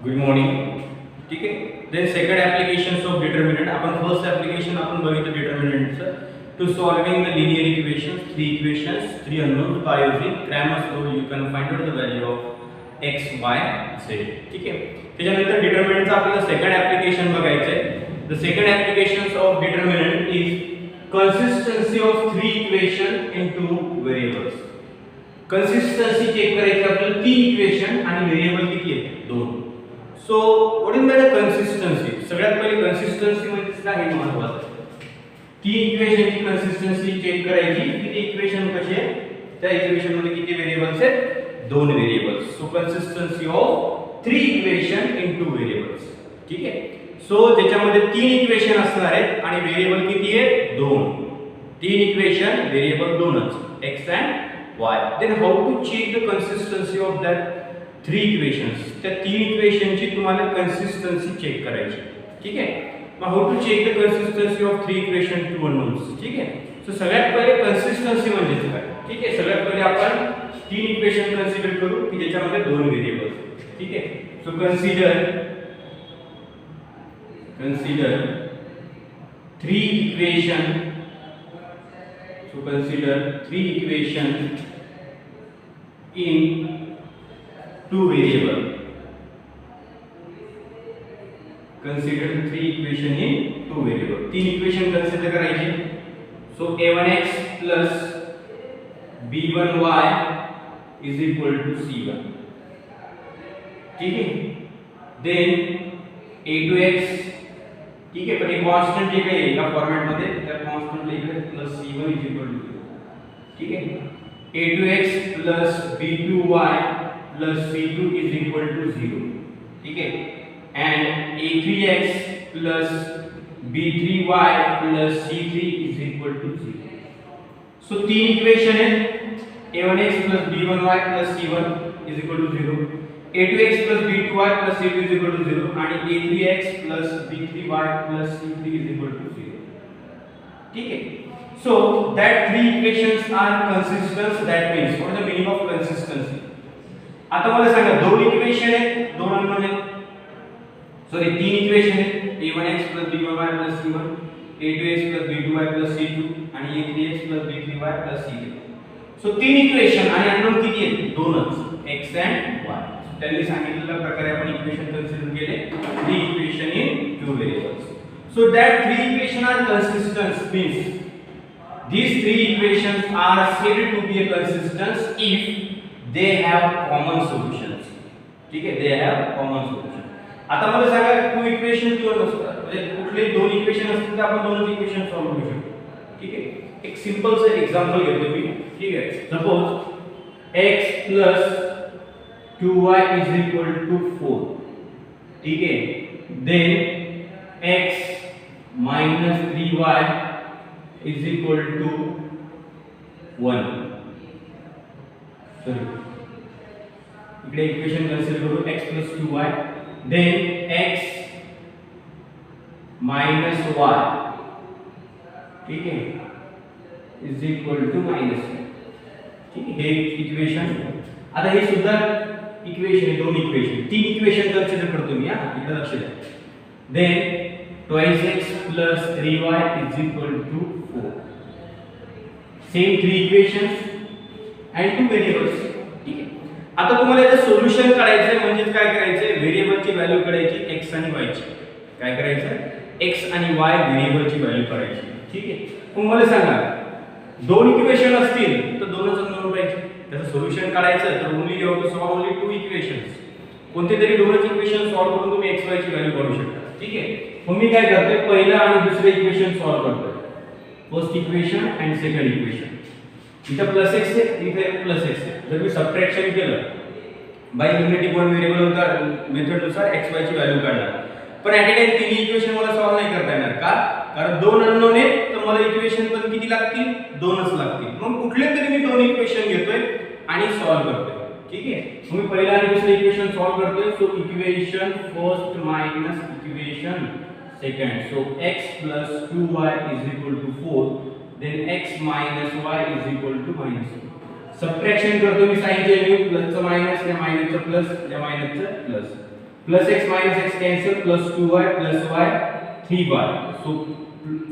Good morning. ठीक आहे. Then second applications of determinant. आपण फर्स्ट ॲप्लिकेशन आपण बघितलं डिटर्मिनंटचं. To solving the linear equations, three equations, three unknown by using Cramer's rule you can find out the value of x y z. ठीक आहे. त्याच्यानंतर डिटर्मिनंटचं आपल्याला सेकंड ॲप्लिकेशन बघायचं आहे. The second applications of determinant is consistency of three equation in two variables. consistency check करायची आपल्याला तीन equation आणि व्हेरिएबल किती आहेत दोन. So what is the consistency? सगळ्यात पहिले consistency म्हणजे काय हे महत्त्वाचं. तीन इक्वेशनची consistency चेक करायची की ते इक्वेशन कसे आहे, त्या इक्वेशन मध्ये किती व्हेरिएबल्स आहेत, दोन variables. So consistency of three equation in two variables. ठीक आहे. सो त्याच्यामध्ये तीन इक्वेशन असणार आहेत आणि व्हेरिएबल किती आहेत, दोन. तीन इक्वेशन, व्हेरिएबल दोनच, x and y. Then how to check the consistency of that three equations. त्या तीन इक्वेशनची तुम्हाला कंसिस्टन्सी चेक करायची. ठीक आहे. मग how to check the consistency of three equation two unknowns. ठीक आहे. सो सगळ्यात पहिले कंसिस्टन्सी म्हणजे काय. ठीक आहे. सगळ्यात पहिले आपण तीन इक्वेशन कन्सिडर करू की ज्याच्यामध्ये दोन व्हेरिएबल्स. ठीक आहे. So consider three equation. So consider three equation in two variable. Consider three equation in two variable. तीन इक्वेशन consider करायची. So a1x plus b1y is equal to c1. ठीक है. Then a2x. ठीक आहे. पण हे कॉन्स्टंट जे काही एका फॉर्मॅट मध्ये त्या कॉन्स्टंटला इकडे plus c1 is equal to 0. ठीक आहे. a2x plus b2y plus c2 is equal to 0. ठीक आहे. And a3x plus b3y plus c3 is equal to 0. So तीन इक्वेशन आहेत. a1x plus b1y plus c1 is equal to 0. a2x plus b2y plus c2 is equal to 0 and a3x plus b3y plus c3 is equal to 0. ठीक है. So that three equations are consistent. That means what is the meaning of consistency? आता मला सांगा दोन equation आहेत, दोन unknown आहेत. Sorry तीन इक्वेशन आहेत. a1x plus b1y plus c1, a2x plus b2y plus c2 आणि a3x plus b3y plus c3. So तीन इक्वेशन आणि अननोन किती आहेत, दोनच, x and y. त्यांनी सांगितलेल्या प्रकारे आपण इक्वेशन कन्सिडर केले, three equation in two variables. So that three equation are consistent means these three equations are said to be a consistent if they have common solutions. ठीक आहे. they have common solution. आता मला सांगा two equation किंवा नसतात म्हणजे कुठले दोन इक्वेशन असतील तर आपण दोनच इक्वेशन सॉल्व करू शकतो. ठीक आहे. एक सिंपल सा एक्झाम्पल घेतो मी. ठीक आहे. Suppose x plus 2y is equal to 4. ठीक है. then x minus 3y is equal to 1. sorry इकडे इक्वेशन कन्सिडर करू x plus 2y then x minus y. ठीक है is equal to minus 1. ठीक है. हे इक्वेशन. आता हे सुद्धा इक्वेशन आहे, दोन इक्वेशन, तीन इक्वेशन कन्सिडर करतो मी. इकडे लक्ष द्या. Then twice x plus 3y is equal to 4. Same three equations and two variables. ठीक आहे. आता तुम्हाला याचं सोल्युशन काढायचं म्हणजे काय करायचं, व्हेरिएबलची व्हॅल्यू काढायची x आणि y ची. काय करायचं, x आणि y व्हेरिएबलची व्हॅल्यू काढायची. ठीक आहे. मग मला सांगा दोन इक्वेशन असतील तर दोनच अननोन पाहिजे. त्याचं सोल्युशन काढायचं तर only you have to solve only two equations. कोणते तरी दोनच इक्वेशन सॉल्व करून तुम्ही x y ची व्हॅल्यू काढू शकता. ठीक आहे. मग मी काय करतोय, पहिला आणि दुसरे इक्वेशन सॉल्व करतोय. First equation and second equation. इथं प्लस x आहे, इथे प्लस x आहे. जर मी सबट्रॅक्शन केलं बाय युनिटी वन व्हेरिएबल मेथडनुसार x y ची व्हॅल्यू काढणार. पण ॲट अ टाइम तीन इक्वेशन मला सॉल्व नाही करता येणार. का, कारण दोन अननोन आहेत तर मला इक्वेशन पण किती लागतील, दोनच लागतील. मग कुठले तरी मी दोन इक्वेशन घेतोय आणि सॉल्व करतोय. ठीक आहे. मग मी पहिला आणि दुसरा इक्वेशन सॉल्व करतोय. So equation first minus equation second. So x plus 2y is equal to 4. then x minus y is equal to minus 1. Subtraction करतो मी साइन चे व्हॅल्यू प्लस चा मायनस या मायनस चा प्लस या मायनस चा plus. plus x minus x cancel, plus 2y plus y 3y. So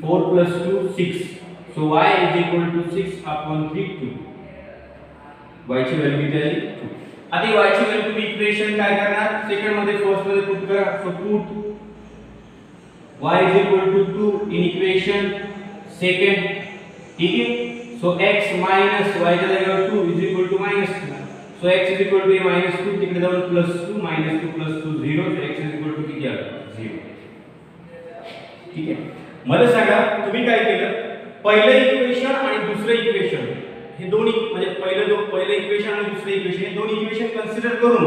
4 plus 2 6. So y is equal to 6 upon 3 2. y ची value किती आली 2. आता y ची व्हॅल्यू तुम्ही इक्वेशन काय करणार सेकंड मध्ये फर्स्ट मध्ये पुट करा. So put y is equal to 2 in equation second. ठीक है. So x minus y च्या जागेवर 2 is equal to minus 2. So x is equal to minus 2 तिकडे जाऊन plus 2 minus 2 plus 2 0. So x is equal to किती आलं 0. ठीक आहे. मला सांगा तुम्ही काय केलं पहिलं इक्वेशन आणि दुसरं इक्वेशन हे दोन्ही म्हणजे पहिलं इक्वेशन आणि दुसरं इक्वेशन हे दोन्ही इक्वेशन कन्सिडर करून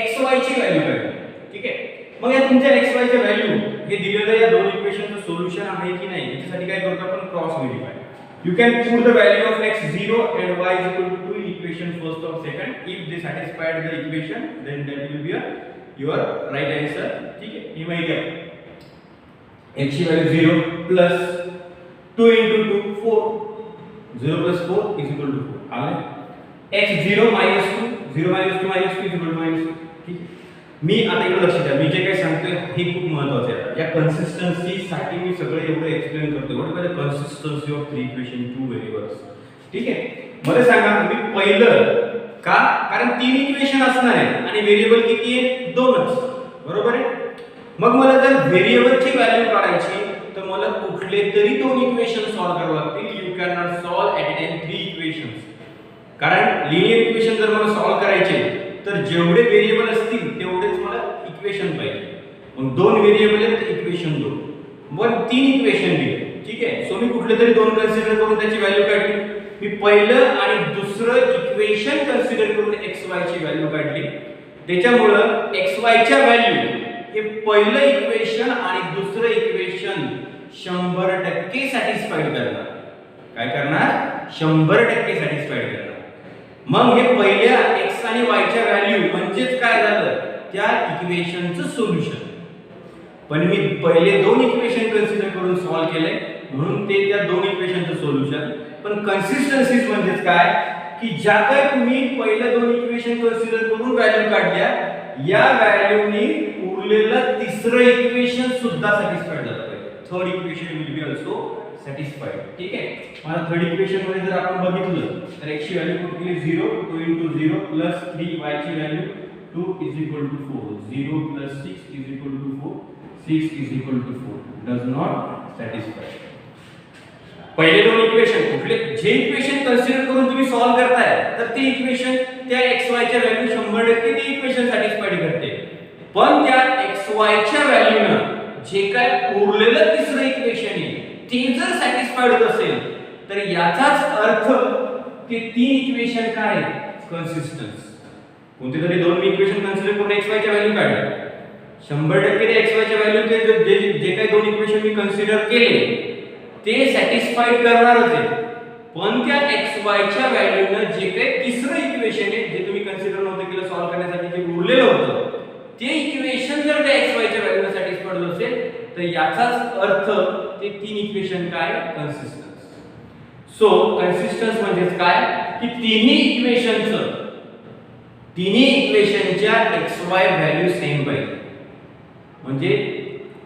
x y ची व्हॅल्यू काढा. ठीक आहे. मग या तुमच्या x y च्या व्हॅल्यू हे दिलेलं या दोन इक्वेशनचं सोल्युशन आहे की नाही याच्यासाठी काय करतो आपण cross verify. You can put the value of x 0 and y is equal to 2 in equation first or second. If they satisfied the equation, then that will be your right answer. ठीक है. ये माहिती आहे. x की value 0 plus 2 into 2 4. 0 plus 4 is equal to 4. आले. x 0 minus 2 0 minus 2 minus 2 is equal to minus 2. ठीक आहे. मी आता इकडे लक्ष द्या मी जे काही सांगतोय हे खूप महत्त्वाचं आहे. या कन्सिस्टन्सी साठी मी सगळे एवढं एक्सप्लेन करतोय. What is the consistency of three equation to variables. ठीक आहे. मला सांगा मी पहिलं का कारण तीन इक्वेशन असणार आहेत आणि व्हेरिएबल किती आहे दोनच. बरोबर आहे. मग मला जर व्हेरिएबलची व्हॅल्यू काढायची तर मला कुठले तरी दोन इक्वेशन सॉल्व करावे लागतील. You can not solve at a time three equations. कारण लिनियर इक्वेशन जर मला सॉल्व करायचे तर जेवढे व्हेरिएबल असतील तेवढेच मला इक्वेशन पाहिजे. मग दोन व्हेरिएबल आहेत तर इक्वेशन दोन. मग तीन इक्वेशन दिले. ठीक आहे. सो मी कुठले तरी दोन कन्सिडर करून त्याची व्हॅल्यू काढली. मी पहिलं आणि दुसरं इक्वेशन कन्सिडर करून xy ची व्हॅल्यू काढली. त्याच्यामुळं xy च्या व्हॅल्यू हे पहिलं इक्वेशन आणि दुसरं इक्वेशन 100% सॅटिस्फाईड करणार. काय करणार 100% सॅटिस्फाईड करणार. मग हे पहिल्या x आणि y च्या व्हॅल्यू म्हणजेच काय झालं त्या इक्वेशनचं सोल्युशन. पण मी पहिले दोन इक्वेशन कन्सिडर करून सॉल्व केले म्हणून ते त्या दोन इक्वेशनचं सोल्युशन. पण कन्सिस्टन्सीज म्हणजेच काय की ज्या काय तुम्ही पहिल्या दोन इक्वेशन कन्सिडर करून व्हॅल्यू काढल्या या व्हॅल्यूनी उरलेलं तिसरं इक्वेशन सुद्धा सॅटिस्फाईड झालं पाहिजे. Third equation will be also satisfied. ठीक आहे. मला थर्ड इक्वेशन मध्ये जर आपण बघितलं तर x ची व्हॅल्यू कुठली 0 2 into 0 plus 3 y ची value 2 is equal to 4 0 plus 6 is equal to 4 6 is equal to 4 does not satisfy. पहिले दोन इक्वेशन कुठले जे इक्वेशन कन्सिडर करून तुम्ही सॉल्व करताय तर ते इक्वेशन त्या xy च्या व्हॅल्यू 100% ते इक्वेशन सॅटिस्फाईड करते. पण त्या xy च्या व्हॅल्यूनं जे काय उरलेलं तिसरं इक्वेशन आहे ते जर सॅटिस्फाईड होत असेल तर याचाच अर्थ ते तीन इक्वेशन काय कन्सिस्टन्स. कोणते तरी दोन इक्वेशन कन्सिडर करून xy च्या व्हॅल्यू काढल्या 100% ते xy च्या व्हॅल्यू ते जे काही दोन इक्वेशन मी कन्सिडर केले ते सॅटिस्फाईड करणार होते. पण त्या xy च्या व्हॅल्यूनं जे काही तिसरं इक्वेशन आहे जे तुम्ही कन्सिडर नव्हतं केलं सॉल्व करण्यासाठी जे उरलेलं होतं ते इक्वेशन जर त्या xy च्या व्हॅल्यूनं सॅटिस्फाईड होत असेल तर याचाच अर्थ ते तीन इक्वेशन काय कन्सिस्टन्स. सो कन्सिस्टन्स म्हणजे काय की तिन्ही इक्वेशनच्या xy व्हॅल्यू सेम पाहिजे. म्हणजे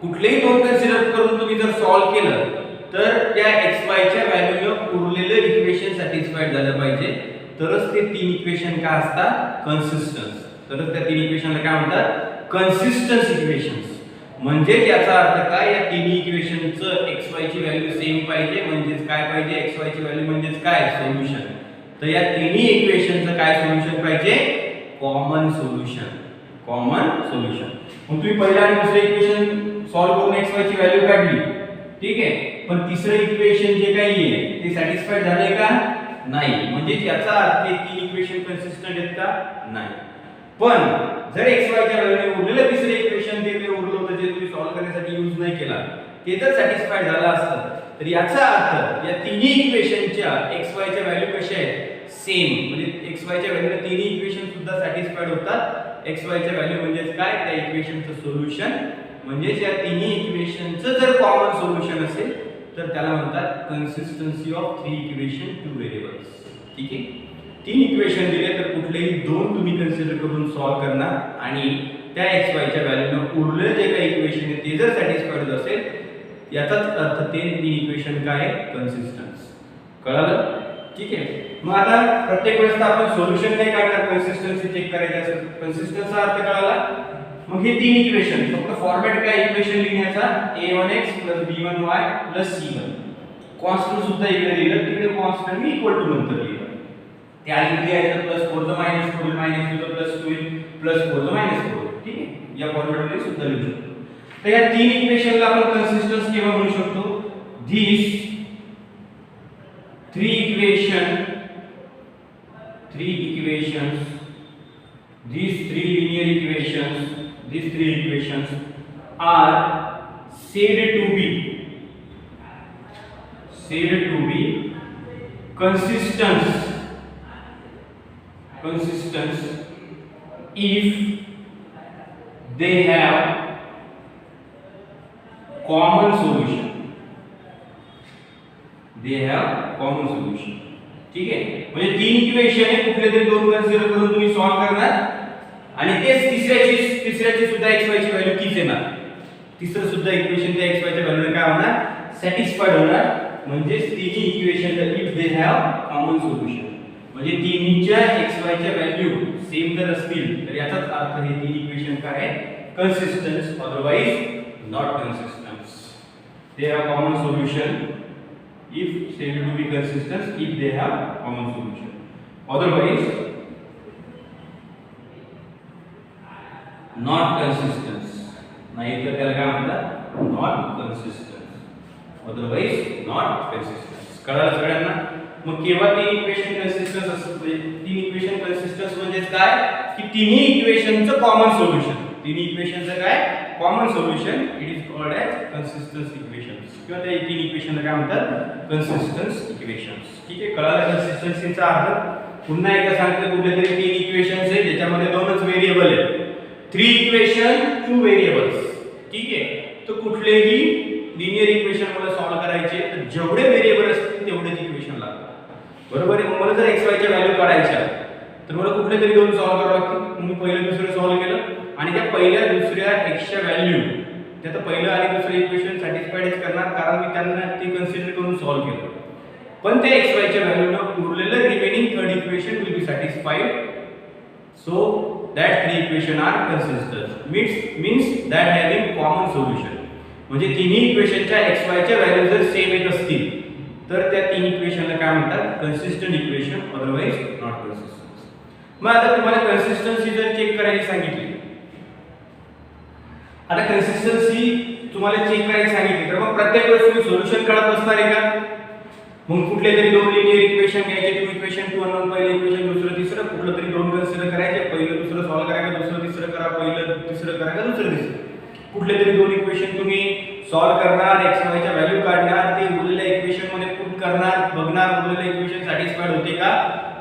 कुठलेही दोन कन्सिडर करून तुम्ही जर सॉल्व केलं तर त्या xy च्या व्हॅल्यूनं उरलेलं इक्वेशन सॅटिस्फाईड झालं पाहिजे तरच ते तीन इक्वेशन काय असतात कन्सिस्टन्स. तरच त्या तीन इक्वेशनला काय म्हणतात कन्सिस्टन्स इक्वेशन्स. म्हणजे याचा अर्थ काय या तिन्ही इक्वेशनचं xy ची व्हॅल्यू सेम पाहिजे म्हणजेच काय पाहिजे xy ची व्हॅल्यू म्हणजेच काय सोल्युशन. तर या तिन्ही इक्वेशनचं काय सोल्युशन पाहिजे कॉमन सोल्युशन. Common solution. मग तुम्ही पहिलं आणि दुसरं इक्वेशन सॉल्व करून xy ची व्हॅल्यू काढली. ठीक आहे. पण तिसरं इक्वेशन जे काही आहे ते सॅटिस्फाईड झाले का नाही. म्हणजे याचा अर्थ हे तीन इक्वेशन कन्सिस्टंट आहेत का नाही. पण जर xy च्या व्हॅल्यूने उरलेलं तिसरं इक्वेशन जे काही उरलं होतं जे तुम्ही सॉल्व करण्यासाठी यूज नाही केला ते जर सॅटिस्फाईड झालं असतं तर याचा अर्थ या तिन्ही इक्वेशनच्या xy च्या व्हॅल्यू कशा आहेत सेम. म्हणजे xy च्या व्हॅल्यूने तिन्ही इक्वेशन सुद्धा सॅटिस्फाईड होतात. xy च्या व्हॅल्यू म्हणजेच काय त्या इक्वेशनचं सोल्युशन. म्हणजे या तिन्ही इक्वेशनचं जर कॉमन सोल्युशन असेल तर त्याला म्हणतात consistency of three equation to variables. ठीक आहे. तीन इक्वेशन दिले तर कुठलेही दोन तुम्ही कन्सिडर करून सॉल्व करणार आणि त्या एक्स वायच्या व्हॅल्यूने उरलेले जे काही इक्वेशन आहे ते जर सॅटिस्फाईड असेल याचाच अर्थ ते तीन इक्वेशन काय आहे कन्सिस्टन्स. कळलं? ठीक आहे. मग आता प्रत्येक वेळेस आपण सोल्युशन नाही काढणार, कन्सिस्टन्सी चेक करायची असेल कन्सिस्टन्सचा अर्थ कळाला. मग हे तीन इक्वेशन फक्त फॉर्मॅट काय इक्वेशन लिहिण्याचा a1x b1y c1 कॉन्स्टंट सुद्धा इकडे लिहिलं तिकडे कॉन्स्टंट मी इक्वल टू नंतर लिहिलं. ते आधी लिहायचं +4 -4 -2 +2 +4 -4. ठीक आहे. या फॉर्मॅट मध्ये सुद्धा लिहू शकतो. तर या तीन इक्वेशनला आपण कन्सिस्टन्स केव्हा म्हणू शकतो? these three equations these three linear equations these three equations are said to be consistent if they have common solution. ठीक आहे. म्हणजे तीन इक्वेशन आहे कुठले तरी दोन कन्सिडर करून तुम्ही सॉल्व करणार आणि तेच तिसऱ्याची सुद्धा x y ची व्हॅल्यू तीच येणार. तिसरं सुद्धा इक्वेशन त्या x y च्या व्हॅल्यूने काय होणार सॅटिस्फाईड होणार. म्हणजे तिन्ही equation if they have common solution म्हणजे तिन्हीच्या x y च्या व्हॅल्यू सेम जर असतील तर याचाच अर्थ हे तीन इक्वेशन काय आहे consistence. Otherwise not consistence. They have common solution if said to be consistent if they have common solution. Otherwise not consistent. नाही तर त्याला काय म्हणतात not consistent. Otherwise not consistent. कळलं सगळ्यांना? मग केव्हा तीन इक्वेशन कन्सिस्टन्स असतात? तीन इक्वेशन कन्सिस्टन्स म्हणजे काय की तिन्ही इक्वेशनचं कॉमन सोल्युशन. तिन्ही इक्वेशनचं काय common solution it is called as consistence equations किंवा त्या तीन इक्वेशनला काय म्हणतात कन्सिस्टन्स इक्वेशन्स. ठीक आहे. कळालं कन्सिस्टन्सीचा अर्थ? पुन्हा एकदा सांगतो कुठले तरी तीन इक्वेशन्स आहेत ज्याच्यामध्ये दोनच व्हेरिएबल आहेत. 3 इक्वेशन 2 व्हेरिएबल्स. ठीक आहे. तर कुठलेही लिनियर इक्वेशन मला सॉल्व करायचे तर जेवढे व्हेरिएबल असतील तेवढेच इक्वेशन लागतात. बरोबर आहे. मला जर x y च्या व्हॅल्यू काढायच्या तर मला कुठले तरी दोन सॉल्व करावे लागतील. मी पहिलं दुसरं सॉल्व केलं आणि त्या पहिल्या दुसऱ्या x च्या व्हॅल्यू त्यात पहिलं आणि दुसरं इक्वेशन सॅटिस्फाईड करणार कारण मी त्यांना ते कन्सिडर करून सॉल्व केलं. पण ते x y च्या व्हॅल्यूने उरलेलं remaining third equation will be satisfied. So that three equation are consistent means that having common solution. म्हणजे तिन्ही इक्वेशनच्या x y च्या व्हॅल्यू जर सेम येत असतील तर त्या तीन इक्वेशनला काय म्हणतात consistent equation. Otherwise not consistent. मग आता तुम्हाला कन्सिस्टन्सी जर चेक करायची सांगितली आता कन्सिस्टन्सी तुम्हाला चेक करायची सांगितली तर मग प्रत्येक वेळेस तुम्ही सोल्युशन काढत बसणार आहे का? मग कुठले तरी दोन लिनियर इक्वेशन घ्यायचे. 2 इक्वेशन 2 अननोन पहिलं इक्वेशन दुसरं तिसरं कुठलं तरी दोन कन्सिडर करायचे. पहिलं दुसरं सॉल्व करायचं दुसरं तिसरं करा. पहिलं तिसरं करायचं दुसरं तिसरं. कुठले तरी दोन इक्वेशन तुम्ही सॉल्व करणार x y च्या व्हॅल्यू काढणार ते उरलेल्या इक्वेशन मध्ये पुट करणार बघणार उरलेलं इक्वेशन सॅटिस्फाईड होते का.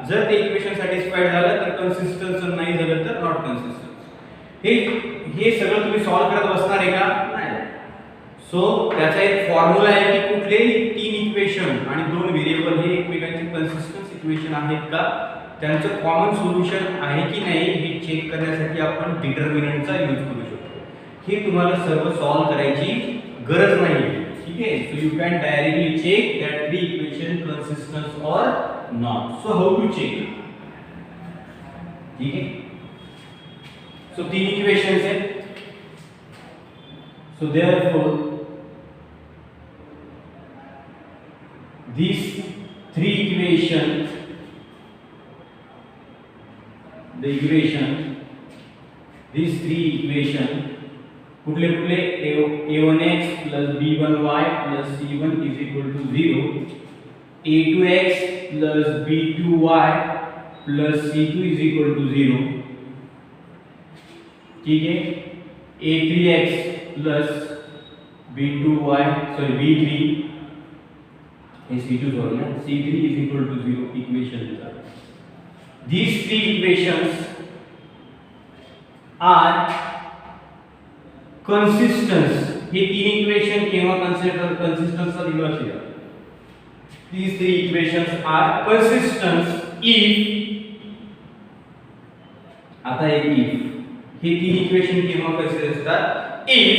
जर ते इक्वेशन सॅटिस्फाईड झालं तर कन्सिस्टन्स नाही झालं तर नॉट कन्सिस्टन्स. हे सगळं तुम्ही सॉल्व करत बसणार आहे का? नाही. सो त्याचा एक फॉर्म्युला आहे की कुठलेही तीन इक्वेशन आणि दोन व्हेरिएबल हे एकमेकांचे कन्सिस्टन्स इक्वेशन आहेत का त्यांचं कॉमन सोल्युशन आहे की नाही हे चेक करण्यासाठी आपण डिटर्मिनंटचा यूज करू शकतो. हे तुम्हाला सर्व सॉल्व करायची गरज नाही. ठीक आहे. So you can directly check that three equation consistence or not. So how to check? ठीक आहे. सो तीन इक्वेशन्स आहेत. So therefore these three equations these three equation कुठले कुठले a1x plus b1y plus c1 is equal to 0 a2x plus b2y plus c2 is equal to 0. ठीक है. a3x plus b2y sorry b3 C2 sorry C3 is equal to 0 equation. These three equations are consistent. हे तीन equation केव्हा consistent चा दिवस आहे. These three equations are consistent if आता हे इफ, हे तीन इक्वेशन केव्हा कसे असतात? इफ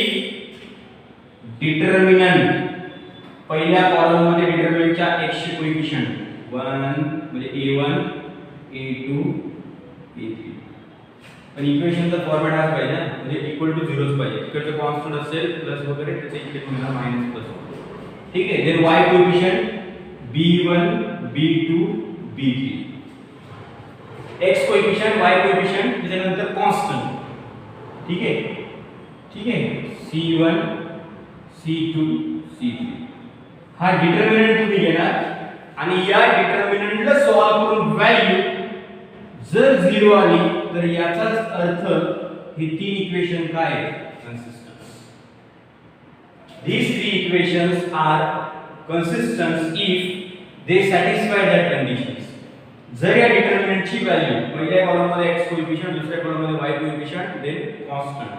डिटर्मिनंट पहिल्या कॉलम मध्ये डिटर्मिनंटच्या x चे कोएफिशिएंट 1 म्हणजे a1 a2 a3, पण इक्वेशनचा फॉर्मॅट हाच पाहिजे ना, म्हणजे इक्वल टू 0च पाहिजे, इकडचं कॉन्स्टंट असेल प्लस वगैरे त्याचे इकडे तुम्हाला मायनस प्लस, ठीक आहे. Then y coefficient b1 b2 b3, x coefficient y coefficient त्याच्यानंतर कॉन्स्टंट, ठीक आहे, ठीक आहे, c1 c2 c3. हा डिटर्मिनंट तुम्ही घेणार आणि या डिटर्मिनंटला सॉल्व करून व्हॅल्यू जर 0 आली तर याचाच अर्थ हे तीन इक्वेशन काय आहेत? कंसिस्टन्स. These three equations are consistent if they satisfy that conditions. जर या डिटर्मिनंटची व्हॅल्यू पहिल्या कॉलम मध्ये x कोएफिशिएंट, दुसऱ्या कॉलम मध्ये y कोएफिशिएंट, देन कॉन्स्टंट,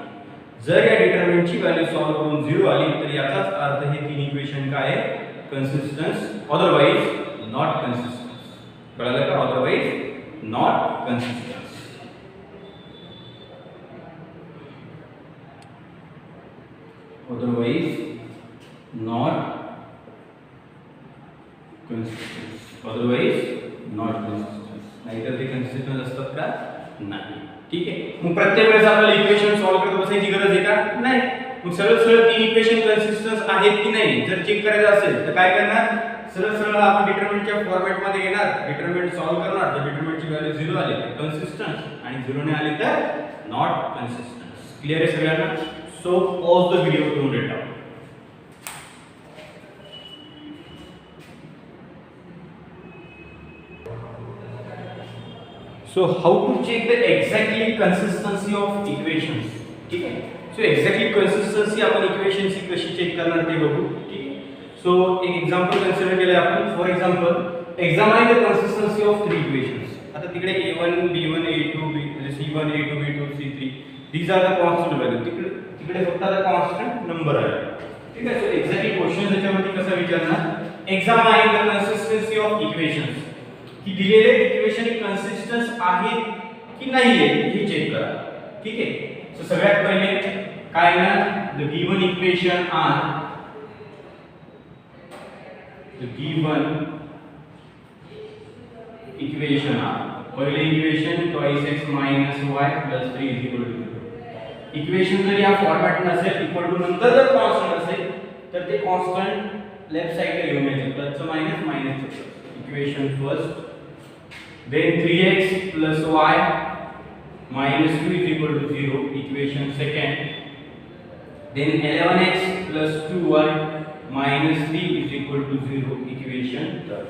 जर या डिटर्मिनंटची व्हॅल्यू सॉल्व करून 0 आली तर याचाच अर्थ हे तीन इक्वेशन काय आहे? Consistence, otherwise not consistence. कळलं का? Otherwise not consistence. Otherwise not consistence, otherwise not consistence. नाहीतर ते कंसिस्टन्स असतात का? नाही. ठीक आहे. मग प्रत्येक वेळेस आपल्याला इक्वेशन सॉल्व करत बसायची गरज आहे का? नाही. मग सरळ सरळ तीन इक्वेशन कंसिस्टन्स आहेत की नाही जर चेक करायचं असेल तर काय करणार? सरळ सरळ आपण डिटरमिनंटच्या फॉर्मॅट मध्ये घेणार, डिटरमिनंट सॉल्व करणार, जर डिटरमिनंटची व्हॅल्यू 0 आली तर कंसिस्टन्स आणि 0 ने आली तर नॉट कंसिस्टन्स. क्लियर आहे सगळ्यांना? So pause the video to note it down. So how to check the exactly consistency of equations? ठीक आहे. सो एक्झॅक्टली कन्सिस्टन्सी आपण इक्वेशनची कशी चेक करणार ते बघू. ठीक आहे. सो एक एक्झाम्पल कन्सिडर केलं आपण. For example examine the consistency of three equations. आता तिकडे a1 b1 a2 c1 a2 b2 c3 these are the constant value. तिकडे फक्त आता कॉन्स्टंट नंबर आहे. ठीक आहे. सो एक्झॅक्टली क्वेश्चन त्याच्यामध्ये कसा विचारणार? एक्झामाइन द कन्सिस्टन्सी ऑफ इक्वेशन्स. की दिलेले इक्वेशन कन्सिस्टन्स आहे की नाही आहे हे चेक करा. ठीक आहे. सो सगळ्यात पहिले काय ना, the given equation are, the given equation are. पहिले equation twice x minus y plus 3 is equal to 0. Equation जर या फॉर्मॅट नसेल इक्वल टू नंतर जर कॉन्स्टंट असेल तर ते कॉन्स्टंट लेफ्ट साइडला घेऊन यायचं, प्लसचं मायनस मायनसचं plus. Equation first, then 3x plus y minus 2 is equal to 0, equation second, then 11x plus 2y minus 3 is equal to 0, equation third.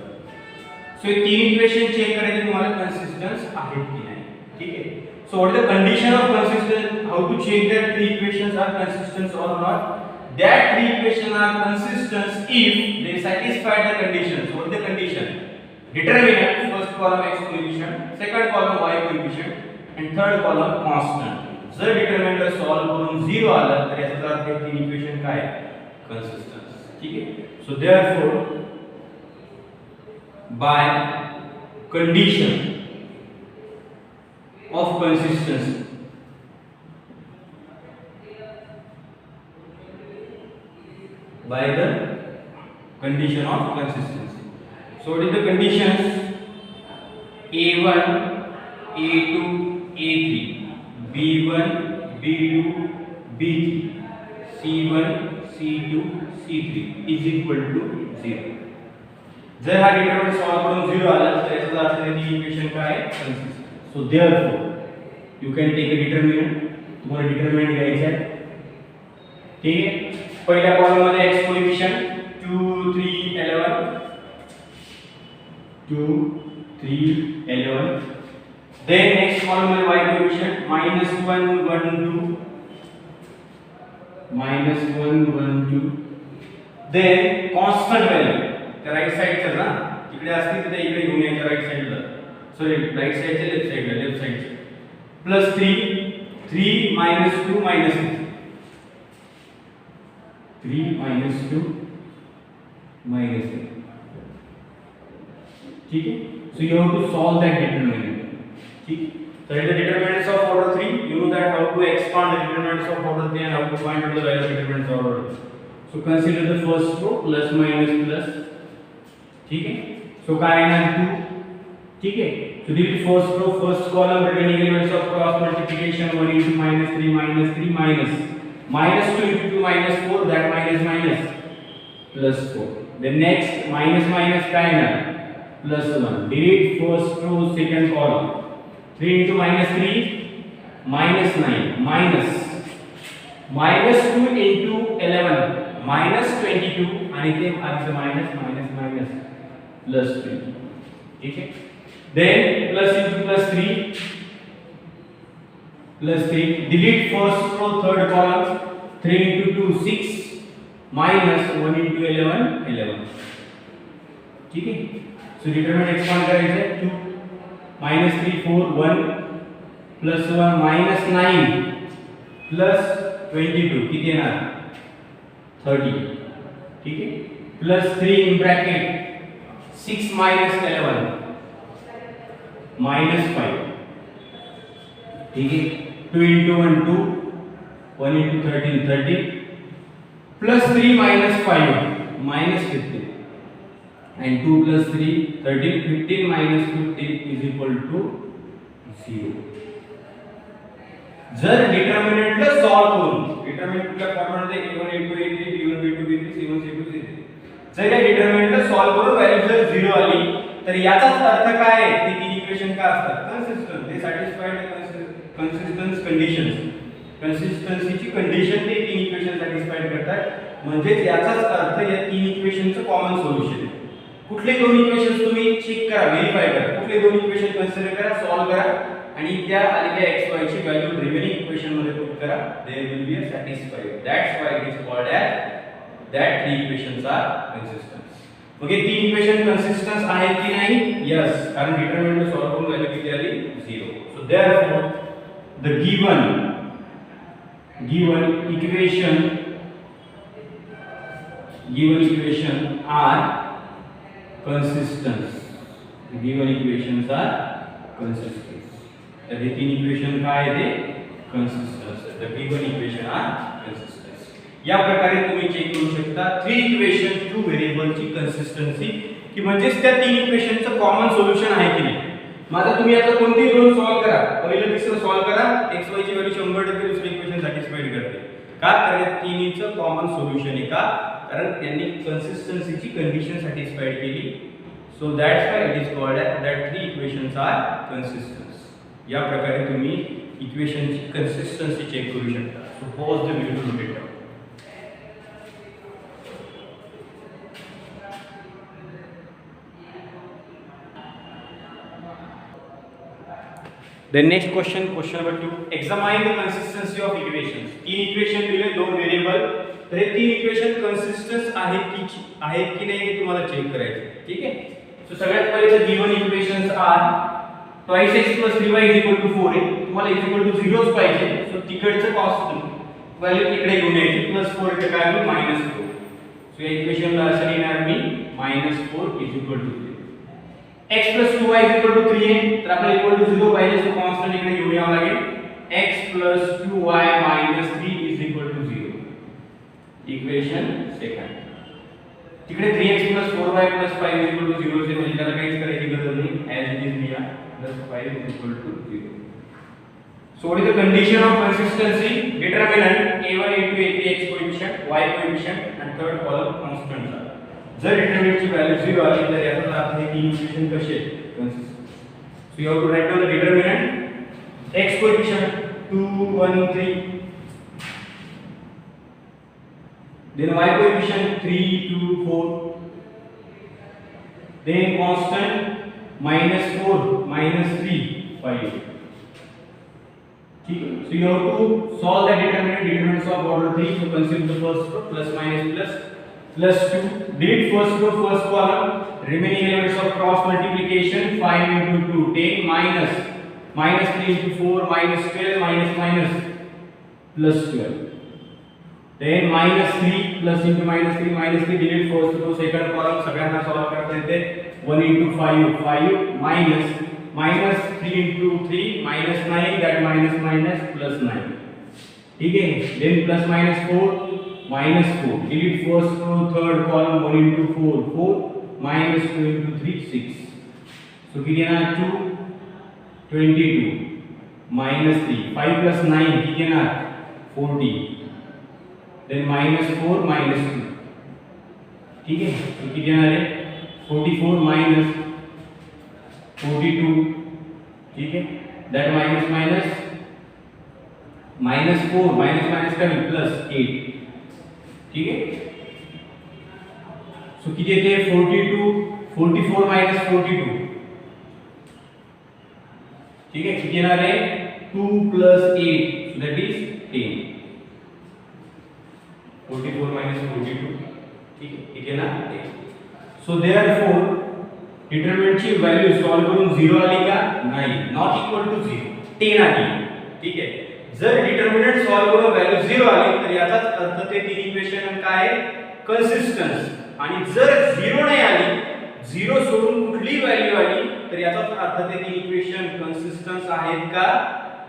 So ये तीन इक्वेशन चेक करायचे तुम्हाला कंसिस्टन्स आहेत की नाही. ठीक आहे. So what is the condition of consistent? How to check that three equations are consistent or not? That three equations are consistent if they satisfy the conditions. What is the condition? Determinant, first column x coefficient, second column y coefficient and third column constant. जर determinant solve करून 0 आला तर याचा अर्थ हे तीन equation काय? Consistence. ठीक आहे. So therefore by condition of consistency, by the condition of consistency. So what is the conditions? A1, A2, A3, B1, B2, B3, C1, C2, C3 is equal to 0. जर हा डिटरमिनंट सॉल्व करून 0 आला तर याचा अर्थ आहे की इक्वेशन काय आहे? Consistent. So therefore you can take a determinant. तुम्हाला डिटरमिनंट घ्यायचा आहे. ठीक आहे. पहिल्या कॉलम मध्ये x coefficient 2 3 11 2 3 11. Then next column में y coefficient -1 1 2 -1 1 2. Then constant value त्या राइट साइडचं ना इकडे असते तर इकडे घेऊन यायच्या राइट साइडला, सॉरी राइट साइडच्या लेफ्ट साइडचं +3 3 -2 -3 3 -2 -3. ठीक है. So you have to solve that determinant. ठीक. So the determinants of order 3, you know that how to expand the determinants of order 3 and how to find out the value of determinants of order 3. So consider the first row plus minus plus, ठीक है. So काय येणार 2, ठीक है. So the first row first column remaining elements of cross multiplication 1 into minus 3 minus minus 2 into 2 minus 4, that minus plus 4. The next minus काय येणार plus 1. Delete first row second column. 3 into minus 3 minus 9 minus 2 into 11 minus 22 आणि ते minus plus 20. ठीक है. Then plus into plus 3 delete first row third column 3 into 2 6 minus 1 into 11. ठीक है. So determinant expand करायचं आहे 2 minus 3 4 1 plus 1 minus 9 plus 22 किती येणार 30. ठीक है. plus 3 in bracket 6 minus 11 minus 5. ठीक है. 2 into 1 2 1 into 13 plus 3 minus 5 minus 15 and 2 plus 3 13 15 minus 15 is equal to 0. जर डिटर्मिनंट ला सॉल्व करून डिटर्मिनंट च्या फॉर्म मध्ये a1 a2 a3 b1 b2 b3 c1 c2 c3 जर या डिटर्मिनंट ला सॉल्व करून व्हॅल्यू जर 0 आली तर याचाच अर्थ काय आहे की तीन इक्वेशन का असतात कन्सिस्टंट दे सॅटिस्फाईड कंसिस्टन्स कंडिशन्स कंसिस्टन्सीची कंडिशन ते तीन इक्वेशन सॅटिस्फाईड करतात म्हणजे याचाच अर्थ या तीन इक्वेशनचं कॉमन सोल्युशन आहे. कुठले दोन इक्वेशन्स तुम्ही चेक करा व्हेरीफाय करा कुठले दोन इक्वेशन कन्सिडर करा सॉल्व करा आणि त्या आलेल्या x y ची व्हॅल्यू रिमेनिंग इक्वेशन मध्ये पुट करा there will be a satisfied that's why it is called as that three equations are consistent. Okay तीन इक्वेशन कंसिस्टंट आहेत की नाही यस कारण डिटरमिनंट सॉल्व करून व्हॅल्यू किती आली 0. So therefore the given equation are consistent. The given equations are consistent. तर हे तीन इक्वेशन काय आहे ते consistent. The given equation are consistent. या प्रकारे तुम्ही चेक करू शकता थ्री इक्वेशन टू व्हेरिएबल ची कंसिस्टन्सी की म्हणजे त्या तीन इक्वेशनचं कॉमन सोल्युशन आहे की नाही. माझा तुम्ही आता कोणतेही दोन सॉल्व करा पहिलं तिसरं सॉल्व करा x y ची व्हॅल्यू 100% दुसरी इक्वेशन सॅटिस्फाईड करते का कारण तिन्हीचं कॉमन सोल्युशन आहे का कारण त्यांनी कंसिस्टन्सीची कंडिशन सॅटिस्फाईड केली. So that's why it is called that three equations are consistent. या प्रकारे तुम्ही इक्वेशनची कंसिस्टन्सी चेक करू शकता. So pause the video to look it. The next question number 2. Examine the consistency of equations. तीन equation दिले दोन व्हेरिएबल तर हे तीन इक्वेशन कंसिस्टंट आहेत की नाही हे तुम्हाला चेक करायचं ठीक आहे. सो सगळ्यात पहिले तर given equations are twice x plus 3y is equal to 4 आहे तुम्हाला is equal to 0 च पाहिजे. सो तिकडचं कॉस्ट व्हॅल्यू इकडे घेऊन यायची +4 इथे काय होईल -4. सो या इक्वेशनला असं लिहिणार मी -4 is equal to 3. x plus 2y is equal to 3 आहे तर आपल्याला equal to 0 पाहिजे सो कॉन्स्टंट इकडे घेऊन यावं लागेल. x plus 2y minus 3 is equal to 0. Equation second. तिकडे 3x plus 4y plus 5 is equal to 0 असेल म्हणजे त्याला काहीच करायची गरज नाही as it is लिहा plus 5 is equal to 0. So what is the condition of consistency? Determinant a1 a2 a3 x coefficient y coefficient and third column constant are. जर determinant ची व्हॅल्यू 0 आली तर याचा अर्थ हे तीन इक्वेशन कसे consistent. So you have to write down the determinant x coefficient 2 1 3 then y coefficient 3 2 4 then constant -4 -3 5. ठीक है. So you have to solve the determinants of order 3. So consider the first row plus minus plus 2 delete first row first column remaining elements of cross multiplication 5 into 2 10 minus 3 into 4 minus 12 plus 12 then -3 plus into -3 delete first row second column सगळ्यांना solve करता येते 1 into 5 minus minus 3 into 3 minus 9, that minus minus plus 9. ठीक है, then plus minus 4 minus 4, delete first row third column, 1 into 4 4 minus 2 into 3 6. So कितने ना 2 22 minus 3 5 plus 9 कितने ना 40, then minus 4 minus 2. ठीक है, तो कितने ना रे 44 minus 42. ठीक है, that minus minus minus 4 minus minus का प्लस 8. ठीक है, सो कितने थे 42 44 minus 42. ठीक है, कितने ना रहे 2 plus 8, so that is 10. 44 minus 42. ठीक है, कितने ना 10. सो देयरफॉर डिटरमिनंटची व्हॅल्यू सॉल्व करून 0 आली का नाही, नॉट इक्वल टू 0 10 आली. ठीक आहे, जर डिटरमिनंट सॉल्व करून व्हॅल्यू 0 आली तर याचाच अर्थ ते तीन इक्वेशन काय कंसिस्टन्स. आणि जर 0 नाही आली, 0 सोडून कुठली व्हॅल्यू आली तर याचाच अर्थ ते तीन इक्वेशन कंसिस्टन्स आहेत का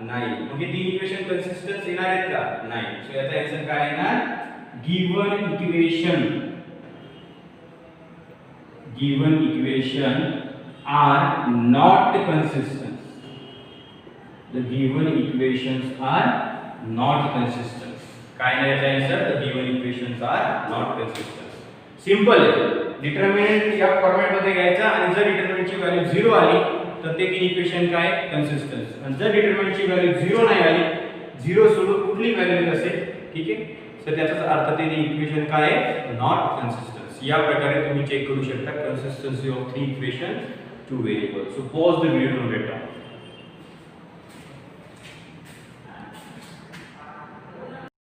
नाही. म्हणजे तीन इक्वेशन कंसिस्टन्स येणार आहेत का नाही. सो याचा आन्सर काय येणार, given equation are not consistent. The given equations are not consistent. काय नाही याचा answer, the given equations are not consistent. Simple आहे, डिटरमिनंट या फॉर्मॅट मध्ये घ्यायचा आणि जर डिटरमिनंटची व्हॅल्यू 0 आली तर ते तीन इक्वेशन काय कंसिस्टन्स. आणि जर डिटरमिनंटची व्हॅल्यू 0 नाही आली, 0 सोडून कुठली व्हॅल्यू असेल, ठीक आहे, तर त्याचाच अर्थ ते इक्वेशन काय नॉट कंसिस्टन्स. या प्रकारे तुम्ही चेक करू शकता consistency of three equation, two variables. So pause the video and write down.